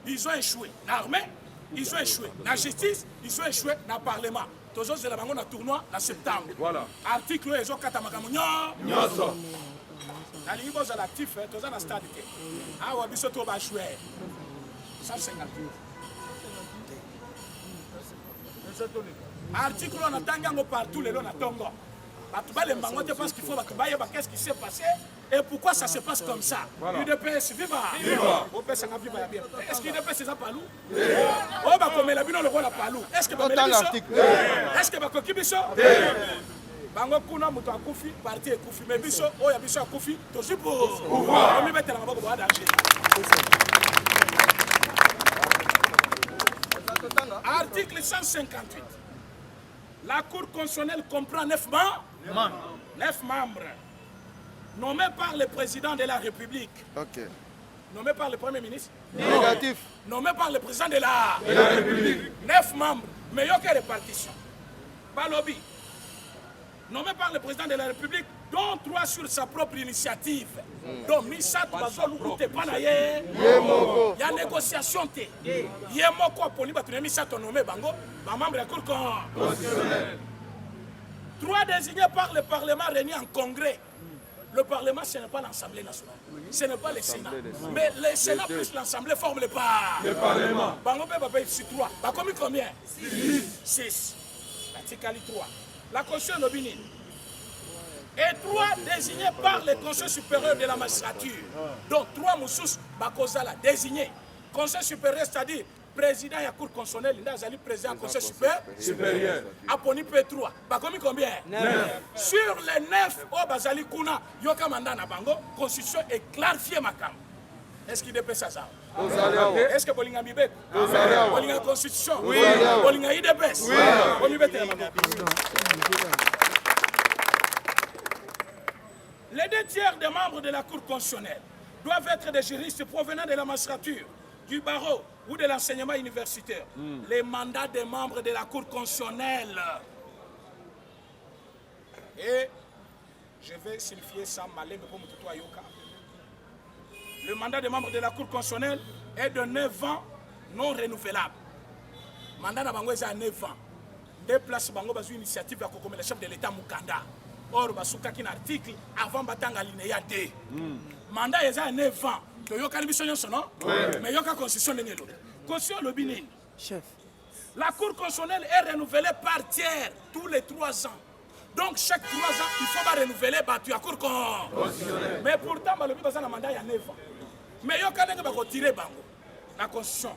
ils ont échoué. L'armée, ils ont échoué. La justice, ils ont échoué dans le Parlement. Toujours, c'est la banque dans tournoi en septembre. Voilà. Article, ils ont katamakamu. Nyoso. Dans les niveaux actifs, tous dans le stade. Ah, ouais, ils sont trop bas joués. 150. Article, on attend partout les lois dans Tongo. Parce qu'il faut qu'est-ce qui s'est passé et pourquoi ça se passe comme ça. UDPS, viva! Est-ce que UDPS c'est ça palou? Oh, bah comme la bino le roi la palou. Est-ce que bah est-ce que bah koki biso? Bango kuna muto akufi, parti ekufi, mais biso, oh ya biso akufi, to sipo. On mi mettre la maboko ba danger. Article 158. La Cour constitutionnelle comprend 9 membres nommés par le président de la République. Ok. Nommés par le Premier ministre. Négatif. Nommés par le président de la République. 9 membres. Mais il y a quelle répartition? Pas lobby. Nommé par le président de la République, dont 3 sur sa propre initiative. Donc, Missa Bazol ou Tepanaye, il y a négociation. Il y a quoi pour lui, Missa nommé Bango, membre de la Cour constitutionnelle. 3 désignés par le Parlement réunis en congrès. Le Parlement, ce n'est pas l'Assemblée nationale. Ce n'est pas le Sénat. Mais le Sénat plus l'Assemblée forment le Parlement. Bango Bébé, c'est 3. Combien? 6. La Tikali 3. La Constitution Lobini. Et 3 désignés par le Conseil supérieur de la magistrature. Donc 3 Moussous Bakozala désignés. Conseil supérieur, c'est-à-dire président de la Cour constitutionnelle, il président du Conseil supérieur. Aponi P3. Combien? 9. Sur les 9, au Bazali Kuna, Yoka Mandana Bango, Constitution est clarifiée Makam. Est-ce qu'il dépêche ça? Est-ce que Bolinga Mibek? Bolinga Constitution? Oui. Bolinga IDPS? Oui. Les 2 tiers des membres de la Cour constitutionnelle doivent être des juristes provenant de la magistrature, du barreau ou de l'enseignement universitaire. Les mandats des membres de la Cour constitutionnelle. Et je vais signifier ça malin pour Moutou Ayoka. Le mandat des membres de la Cour constitutionnelle est de 9 ans non renouvelable. Le mandat de Bango est à 9 ans. Des places Bango a une initiative comme le chef de l'État Mukanda. Or, Basuka qui un article avant Batanga Linéa D. Mandat est à 9 ans. Il y a une constitution, non? Mais il y a une constitution. Constitution Lobini. Chef. La Cour constitutionnelle est renouvelée par tiers tous les 3 ans. Donc, chaque 3 ans, il faut pas renouveler la Cour constitutionnelle. Mais pourtant, Balobi a un mandat il y a 9 ans. Mais il y a un retirer la Constitution.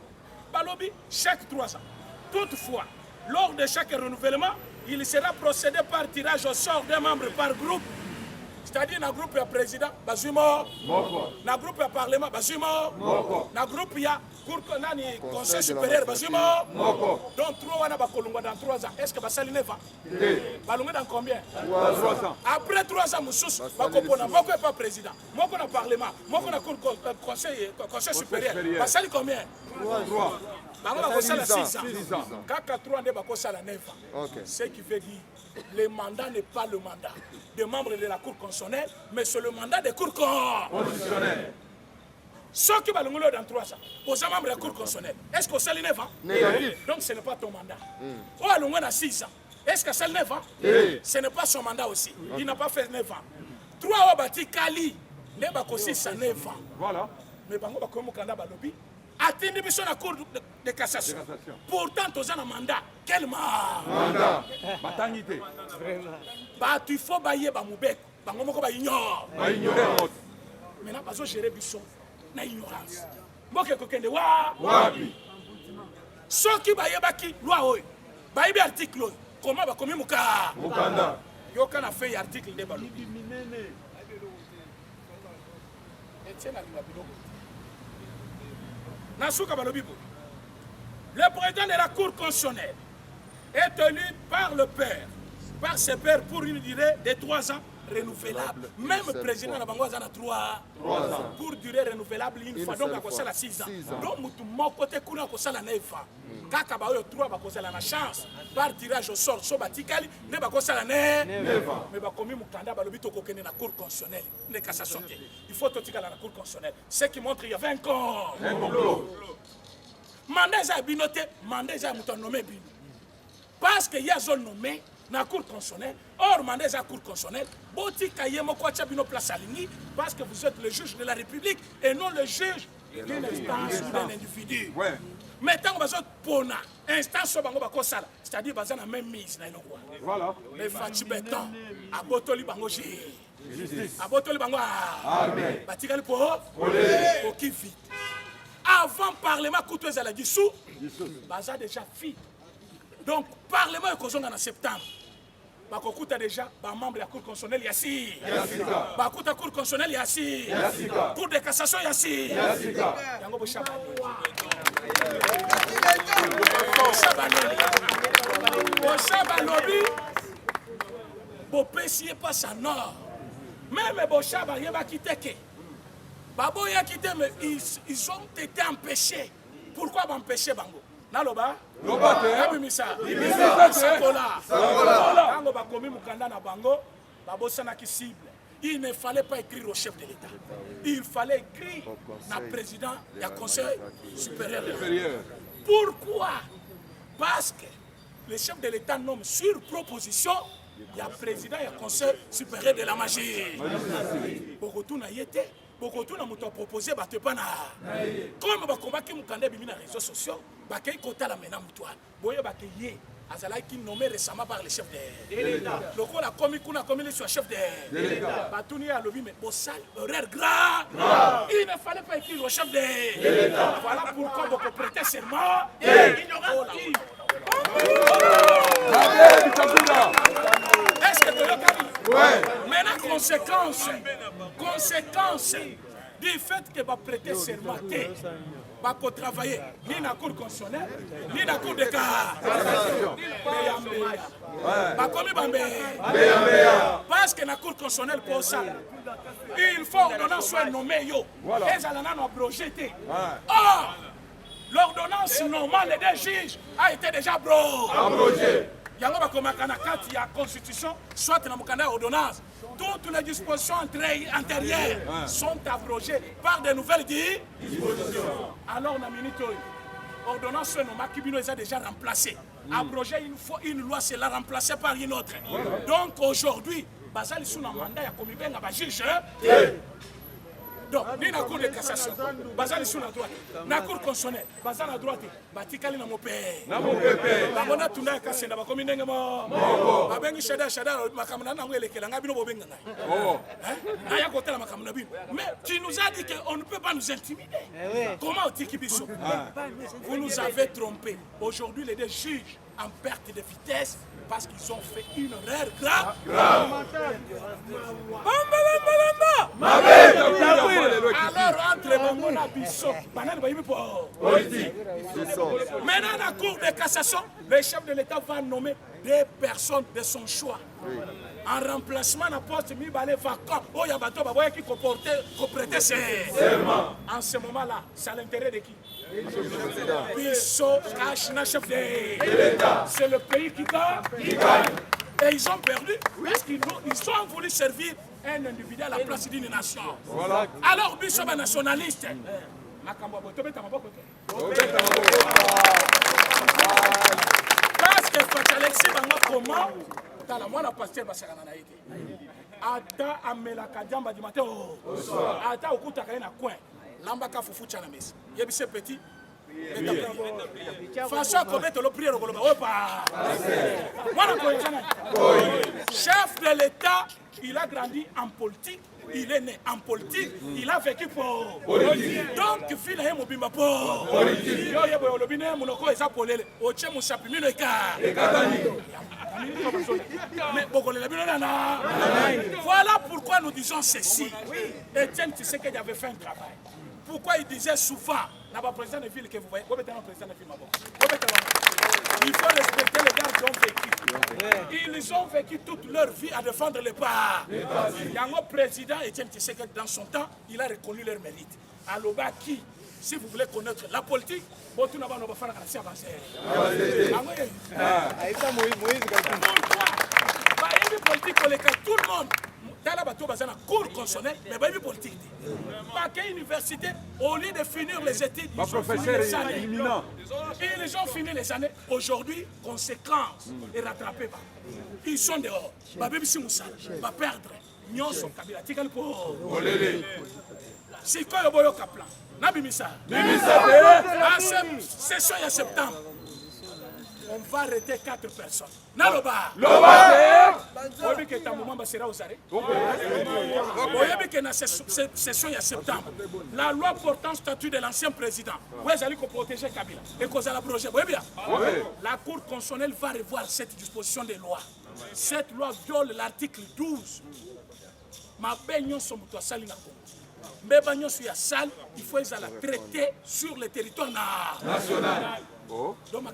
Balobi, chaque 3 ans. Toutefois, lors de chaque renouvellement, il sera procédé par tirage au sort des membres par groupe. C'est-à-dire, dans le groupe, il y a président, Bazumo. Dans le groupe, il y a parlement, Bazumo. Dans le groupe, il y a conseil supérieur, Bazumo. Donc, 3 ans, dans 3 ans. Est-ce que Bassali 9 ans? Balongé dans combien? 3 ans. Après 3 ans, Moussous, Bakopona, Moko n'est pas président. Moko n'a parlement. Moko n'a conseil supérieur. Bassali combien? 3. Bango bakosala 6 ans. Kaka 3 ans bakosala 9 ans. Ce qui veut dire le mandat n'est pas le mandat des membres de la Cour constitutionnelle, mais c'est le mandat des cours constitutionnelles. Ceux qui vont dans 3 ans, aux membres de la Cour constitutionnelle, est-ce que c'est 9 ans? Négatif. Donc ce n'est pas ton mandat. Ou à l'on a 6 ans. Est-ce que c'est 9 ans? Ce n'est pas son mandat aussi. Il n'a pas fait 9 ans. 3 ans, bâti Kali, ne bakosi ça 9 ans. Voilà. Mais bango bakomo kanda balobi. Atteindre la Cour de cassation. Pourtant, tu as un mandat. Quel mandat? Maternité. Il faut bailler Bamoubek. Bangomoko ba ignore. Maintenant, parce que gérer Bisson, na ignorance. Moke kokende wapi. Ceux qui baillent baki, loi oi. Bailler article oi. Comment va commis Mukanda? Yoka na fait article de balo. Etienne a le président de la Cour constitutionnelle est élu par le père, par ses pairs pour une durée de 3 ans renouvelable. Même le président de Bangoza a 3 ans pour durée renouvelable une fois. Donc, il a 6 ans. Donc, mon côté, il a 9 ans. Quand il y a 3 ans, il a la chance. Par tirage au sort, il a 9 ans. Mais comme il y a la Cour constitutionnelle, il faut que la Cour constitutionnelle. Ce qui montre qu'il y avait un complot. mandat est binoté, mandat est nommé bino. Parce qu'il y a zone nommé dans la cour constitutionnelle, or mandat est la cour constitutionnelle, boti kayemo kwa bino place aligni, parce que vous êtes le juge de la République et non le juge d'une instance ou d'un individu. Mais tant que vous êtes pona, instance bango bako sala, c'est-à-dire baza na même mise na inokwa. Voilà. Mais Fati Beton, abotoli bango ji. Abotoli bango armée. Batikali po qui vite. Avant parlement coûteuse à la dissous, baza déjà fit. Donc parlement est causé en septembre. Bakokuta déjà ba membre de la cour constitutionnelle yassi. Bakuta cour constitutionnelle yassi. Cour de cassation yassi. Yango bo chaba. Bochaba lobby, Bopessier passe à nord. Même Bochaba, il va quitter. Babo y a quitté, mais ils ont été empêchés. Pourquoi m'empêcher Bango? Naloba? Loba, Mimisa. Sakola. Bango Bakomi Mukanda na Bango, Babo Sanaki cible. Il ne fallait pas écrire au chef de l'État. Il fallait écrire au président du Conseil supérieur. Pourquoi? Parce que le chef de l'État nomme sur proposition, il y a le président et le Conseil supérieur de la magie. Beaucoup de gens beaucoup de gens ont proposé, comme le combat qui m'a dit dans les réseaux sociaux, il y a la menace mutuelle. Il y a qui nommé récemment par le chef de l'État. Donc on a commis le chef de l'État. Batouni a lobby, mais Bossal, erreur grave. Il ne fallait pas écrire au chef de l'État. Voilà pourquoi vous prêtez serment. Est-ce que tu as maintenant, conséquence du fait que vous prêtez serment, vous travailler ni dans la cour constitutionnelle, ni dans la cour de cassation. Parce que dans la cour constitutionnelle, pour ça, il faut que l'ordonnance soit nommée. Les Alanas ont abrogé. Or, l'ordonnance normale des juges a été déjà abrogée. Il y a la constitution, soit dans la ordonnance. Toutes les dispositions antérieures sont abrogées par de nouvelles dispositions. Alors, on a l'ordonnance qui est déjà remplacée. Abroger une loi, c'est la remplacer par une autre. Donc aujourd'hui, Bazali sous un mandat, il y a un juge. Donc, ni la cour de cassation, Bazali sous la droite, la cour constitutionnelle, Bazali à droite, Batikali na mopé. Bamona tunda kasse na bakomi ndenge mo. Babengi shada makamuna na ngwele kela ngabino bobenga ngai. Hein? Aya kotela makamuna bino. Mais tu nous as dit qu'on ne peut pas nous intimider. Comment otiki biso? Vous nous avez trompé. Aujourd'hui, les deux juges en perte de vitesse parce qu'ils ont fait une erreur grave. Alors, entre Bangona Bissot, maintenant, la Cour de cassation, le chef de l'État va nommer des personnes de son choix. En remplacement de poste Mibale vacant, oh Yabato Baboya qui prêtait ses serments. En ce moment-là, c'est à l'intérêt de qui? Bissot, Kachina, chef de l'État. C'est le pays qui gagne. Et ils ont perdu parce qu'ils ont voulu servir un individu à la place d'une nation. Voilà. Alors, Bissot est nationaliste. Parce que quand Alexis Bango comment la moi la pasteur basakana na yeke ata amela kadiamba du matin ata okuta kana coin lamba ka fufu tshana mesi yebise petit François Kobete le prière au Opa. Chef de l'État, il a grandi en politique, il est né en politique, il a vécu pour politique. Donc, il a mobimba pour politique. Il a lobine monoko eza polele. Oche musapi mino eka. Mais voilà pourquoi nous disons ceci. Etienne Tshisekedi avait fait un travail. Pourquoi il disait souvent, le président de ville que vous voyez, il faut respecter les gars qui ont vécu. Ils ont vécu toute leur vie à défendre les parts. Le président Etienne Tshisekedi, dans son temps, il a reconnu leur mérite. Alors, qui, si vous voulez connaître la politique, vous allez faire la science avancée. Pourquoi? Tout le monde. Tala bato baza na cours constitutionnel, mais bayebi politique. Paquet université, au lieu de finir les études, ils ont fini les années. Et les gens finissent les années. Aujourd'hui, conséquence et rattrapé pas. Ils sont dehors. Babebi si moussala, va perdre. Nyon son kabila tikali po. Si quoi le boyo kaplan. Nabimisa. À cette session en septembre. On va arrêter 4 personnes. Naloba. Oyebi que ta maman sera aux arrêts. Oyebi que dans cette session en septembre, la loi portant statut de l'ancien président, vous allez protéger Kabila et cause à la projet. La Cour constitutionnelle va revoir cette disposition de loi. Cette loi viole l'article 12. Ma belle son moto sali na Congo. Mais bagnon sur la salle, il faut la traiter sur le territoire national. Donc,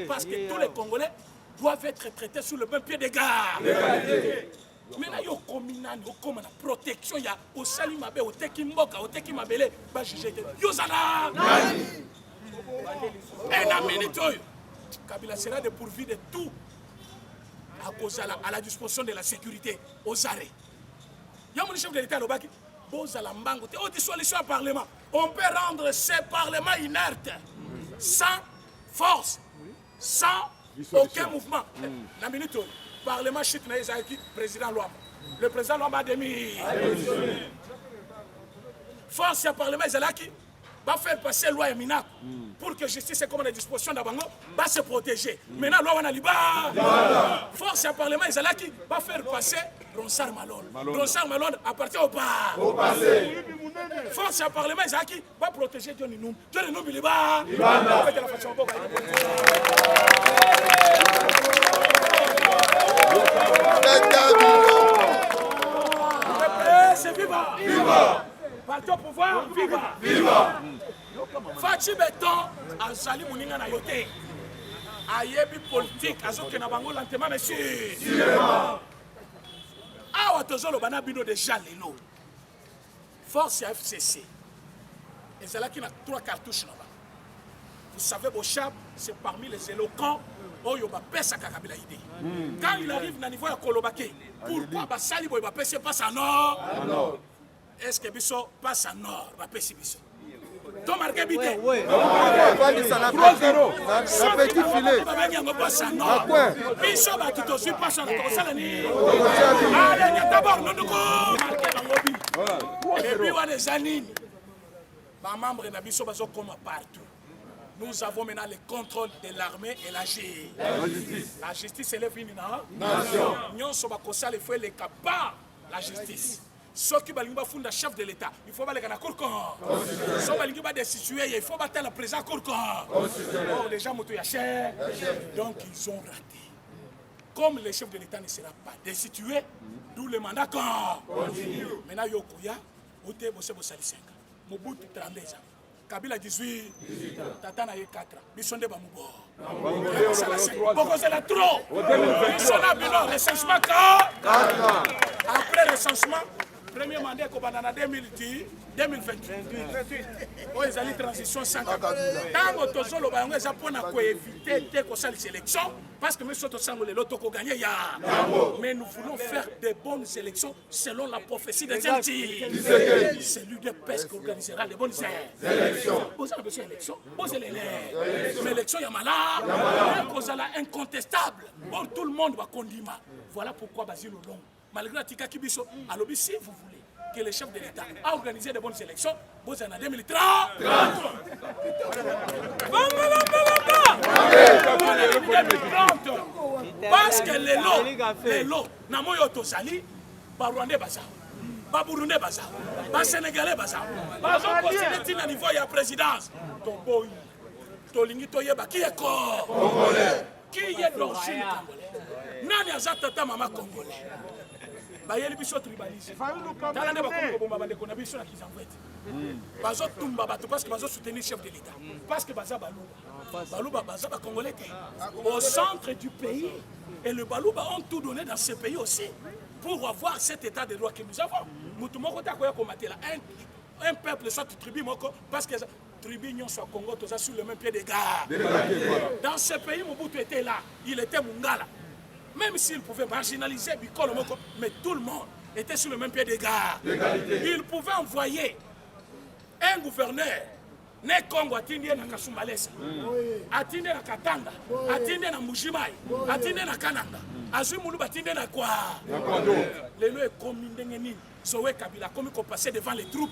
parce que tous les Congolais doivent être traités sur le même pied d'égalité. Maintenant, il y a une protection, il y a au Salimabe, au Tekimboka, au Tekimabele, il juger. Et la minute, Kabila sera dépourvu de tout à la disposition de la sécurité aux arrêts. Il y a un chef de l'État, au dissolution au Parlement. On peut rendre ce Parlement inerte. Sans force, sans aucun mouvement. La minute, le Parlement chute na Ezaki, président Luamba. Le président Luamba a démis. Force et Parlement Ezaki va faire passer la loi Eminac pour que justice et comme les dispositions d'Abango va se protéger. Maintenant, la loi Wanaliba. Force et Parlement Ezaki va faire passer Ronsard Malone. Ronsard Malone appartient au passé. Force et Parlement Ezaki va protéger Johnny Noum. Johnny Noum, il est bas. C'est viva. Viva. Parti au pouvoir, viva. Viva. Fachi Beton, Azali Mouninga na yote. Ayebi politique, azoke na bango lentement, monsieur. Awa tozolo bana bino déjà lelo. Force à FCC. Et c'est là qu'il y a 3 cartouches là-bas. Vous savez, Bochab, c'est parmi les éloquents. Oh, il va passer à Kabila idée. Quand il arrive à niveau de Kolobake, pourquoi Bassali va passer passe à nord? Est-ce que Bisso passe à nord? Va passer Bisso. Tu as marqué Bité? Oui. 3-0. Un petit filet. Passe à nord. Bisso va tout aussi passer à nord. Allez, d'abord, nous marqué dans l'objet. Et puis, on a des années. Les membres de Bisso sont comme partout. Nous avons maintenant le contrôle de l'armée et la justice. La justice, elle est finie, non? Nous sommes les capables la justice. Ceux qui ont fondé chef de l'État, il faut aller à la cour. Ceux qui ont destitué, il faut battre le président cour. Or, les gens ont été chers, donc ils ont raté. Comme le chef de l'État ne sera pas destitué, d'où le mandat continue. Maintenant, Yokoya, Ote Bosse Bossali 5 ans. Mobutu 32 ans. Kabila 18, Tatana 4 ans. Bissonde Bamubo. Pourquoi c'est la trop? Bissonde Bino, recensement 4 ans. Après recensement, premier mandat est en 2010, 2028. Oh, ils allaient transition 5 ans. Tant que tous les Bayangais pour éviter les élections, parce que nous sommes les lotos qui gagné. Mais nous voulons faire de bonnes élections selon la prophétie des Antilles. C'est l'UDPS qui organisera les bonnes élections. Vous avez besoin d'élections, vous allez les l'élection, il y a malade, vous allez incontestable. Bon, tout le monde va conduire. Voilà pourquoi Basile Long, malgré Tika Kibiso, alors si vous voulez que le chef de l'État a organisé de bonnes élections, vous en avez 2030. Parce que les lots, Namoyo Tosali, Barwande Baza, Baburunde Baza, Sénégalais Baza, Bazo Possédé à niveau de la présidence. Tomboy, Tolingi Toyeba, qui est congolais? Qui est d'origine congolaise? Nani Azatata Mama congolais? Bayeli biso tribalisé. Tala ne bakongo bomba bande kona biso na kizangwete. Bazo tumba bato parce que bazo soutenir le chef de l'État. Parce que baza baluba. Baluba baza ba congolais. Au centre du pays et le baluba ont tout donné dans ce pays aussi pour avoir cet état de droit que nous avons. Mutumoko ta koya komatela un peuple soit tribu moko parce que tribu nyon soit Congo tous sur le même pied d'égard. Dans ce pays Mobutu était là, il était Mungala. Même s'il pouvait marginaliser Bikolo Moko, mais tout le monde était sur le même pied d'égalité. Il pouvait envoyer un gouverneur, ne Congo atindie na Kasumbalesa, atinde na Katanga, atinde na Mujimai, atinde na Kananga, Azumulu atinde na quoi? Les lois comme Ndengeni, Zoé Kabila, comme il passait devant les troupes.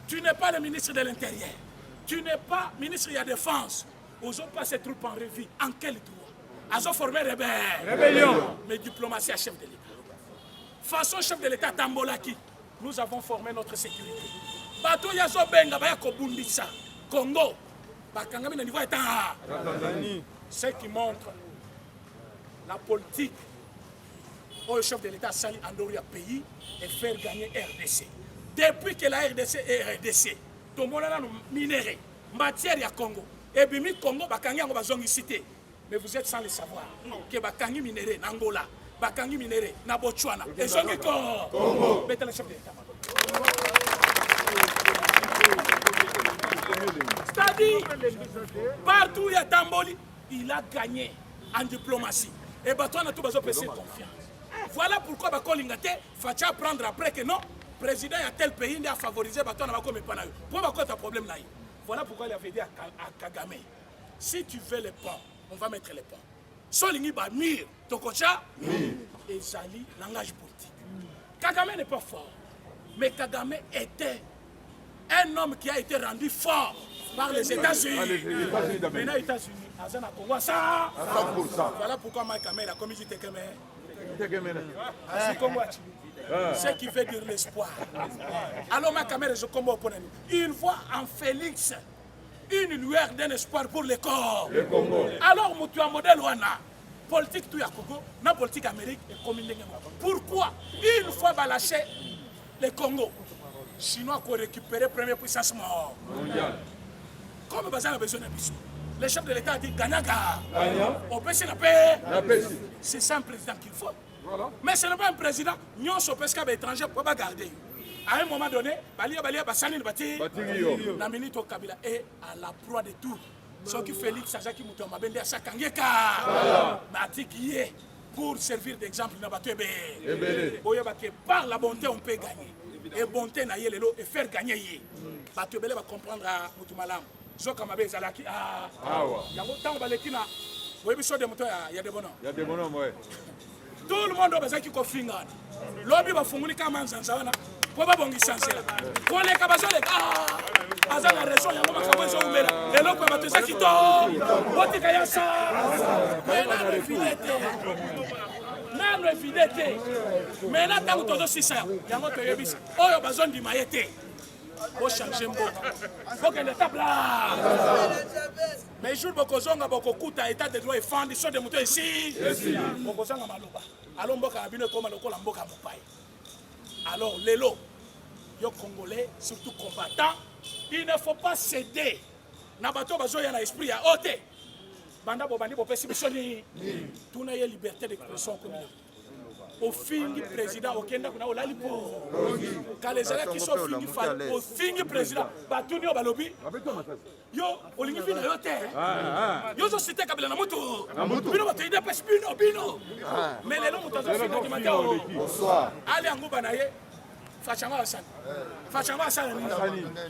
Tu n'es pas le ministre de l'Intérieur, tu n'es pas ministre de la Défense. Aux autres pas ces troupes en revue. En quel droit? Ils ont formé rébellion. Mais diplomatie à chef de l'État. Façon chef de l'État Tambolaki, nous avons formé notre sécurité. Bato yazo benga baya kobundisa Congo. Bakangami na niveau état. Ce qui montre la politique au chef de l'État Sali Andori a pays et faire gagner RDC. Depuis que la RDC est RDC, tout le monde a minéré, matière à Congo. Et puis Congo bakangi yango bazongi cité. Mais vous êtes sans le savoir que bakangi minéré na Angola, bakangi minéré na Botswana. Et zongi Congo. Mettez le chef de l'État. C'est-à-dire, partout où il y a Tamboli, il a gagné en diplomatie. Et Batouana tout bazo PC confiance. Voilà pourquoi Bakolingate faut apprendre après que non, président a tel pays n'a favorisé Batouana comme Panayo. Pourquoi tu as problème là? Voilà pourquoi il avait dit à Kagame, si tu veux les ponts, on va mettre les ponts. Solingi ba mire, Tokocha, et Zali, langage politique. Kagame n'est pas fort, mais Kagame était un homme qui a été rendu fort par les États-Unis. Maintenant, les États-Unis, Azana Congo, ça. Voilà pourquoi Mike Kamel a commis Tekeme. Ce qui veut dire l'espoir. Alors, Mike Kamel, je comprends. Il voit en Félix une lueur d'un espoir pour le corps. Alors, tu as un modèle Wana. Politique tout à Congo, la politique américaine est commune. Pourquoi une fois lâché le Congo, Chinois qui ont récupéré la première puissance mondiale. Comme Bazar a besoin d'un bisou. Le chef de l'État a dit Ganaga. On peut se la paix. C'est ça un président qu'il faut. Voilà. Mais ce n'est pas un président. Nous sommes presque étrangers pour pas garder. À un moment donné, Balia Bassani Bati, la minute au Kabila est à la proie de tout. Ce qui Félix Sajaki Moutomba Bende à Sakangeka. Mati qui est pour servir d'exemple dans Batebe. Par la bonté, on peut gagner. Et bonté na yelelo et faire gagner. Batebele va comprendre à Moutumalam. Zokamabe Zalaki. Yango tant balekina. Oui, biso de moto il y a des bonhommes. Il y a des bonhommes, ouais. Tout le monde doit besoin qu'il kofinga. Lobby va funguli kama nzanzawana. Pour pas bongi sanser. Pour les kabazole. Azana raison yango makabo zo umela. Lelo kwa bateza kito. Boti kayasa. Mena refilete. Nano refilete. Mena tango todo sisa. Yango to yebisa. Oyo bazon di mayete. Faut changer mboka. Faut que l'étape là. Mais jour bokozonga bokokuta état de droit et fandi so de moto ici. Bokozanga maloba. Alors mboka abino koma lokola mboka mopai. Alors lelo yo congolais surtout combattants, il ne faut pas céder. Na bato bazoya na esprit ya ote. Banda bo bandi bo pesi bisoni. Tuna ye liberté d'expression comme au fingi président okenda kuna olali po kalezala ki so fingi fa au fingi président batuni o balobi yo olingi fina yo te yo zo cité Kabila na mutu bino bato ida pes bino mais lelo mutu zo fingi ki matao bonsoir ali anguba na ye fachanga asana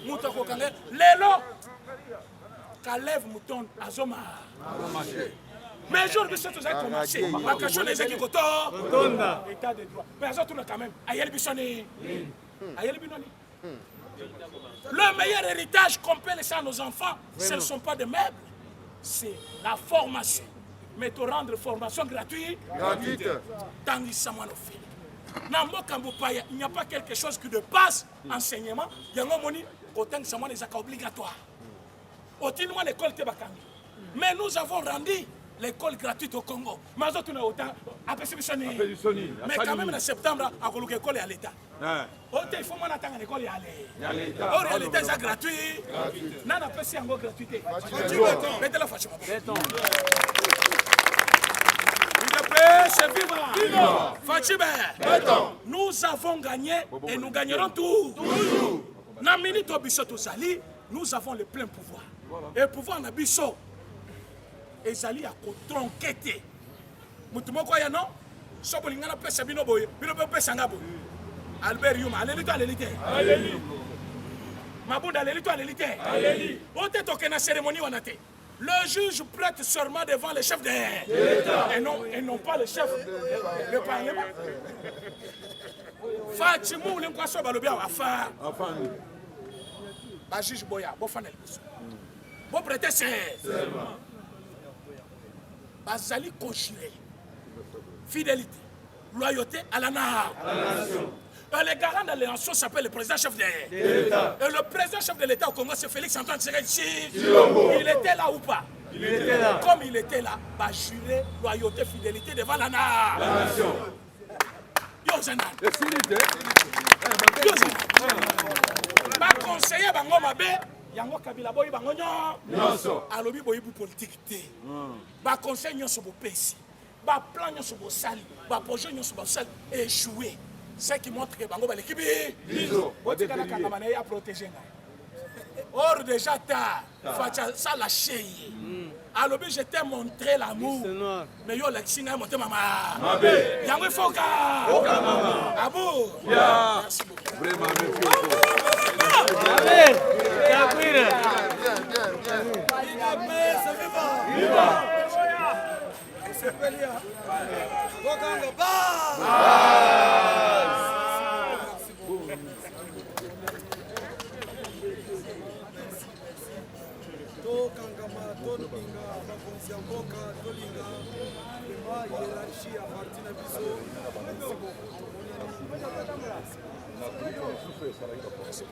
mutu ko kanga lelo Kalev Mouton azoma mais aujourd'hui, c'est tout ça qui a commencé. La question des équipes état de droit. Mais ça tourne quand même. Ayel Bissoni. Le meilleur héritage qu'on peut laisser à nos enfants, ce ne sont pas des meubles, c'est la formation. Mais te rendre formation gratuite. Tanguy Samoanofi. Il n'y a pas quelque chose qui de passe enseignement. Il y a un moment où il y a des accords obligatoires. Mais nous avons rendu l'école gratuite au Congo. Mais quand même en septembre, l'école est à l'État. Il faut attendre l'école est à l'État. En réalité, c'est gratuit. Non, on peut encore gratuité. Mettez la fâche. Nous avons gagné et nous gagnerons tout. Nous avons le plein pouvoir. Et le pouvoir n'a pas et Zali a tronqué. Mutumoko ya non. Sobolingana pesa bino boye. Bino pesa ngabo. Albert Yuma, allez-y toi l'élite. Allez-y. Mabounda, allez-y toi l'élite. Allez-y. On te toque na cérémonie wanate. Le juge prête serment devant le chef de l'État. Et non pas le chef de Parlement. Fatimou, l'impression de l'obéa à faire. Ba juge Boya, bon fanel. Bon prêter serment. Bazali conjuré. Fidélité, loyauté à la nation. Le garant de l'alliance s'appelle le président chef de l'État. Et le président chef de l'État au Congo, c'est Félix Antoine Tshisekedi. Il était là ou pas? Il était là. Comme il était là, bah juré, loyauté, fidélité devant la nation. Yo Zenan. Yo Zenan. Bah conseiller bango mabe, yango Kabila boy bango nyonso. Alobi boy bu politique té. Bah conseil nyonso bo pesi. Bah plan nyonso bo sali, bah projet nyonso bo sali échoué. Ce qui montre que Bango l'équipe a protégé. Or déjà tard, ça lâché. Alors je t'ai montré l'amour. Mais yo l'exine a monté maman. Yango foka. Abou. Merci beaucoup. Vraiment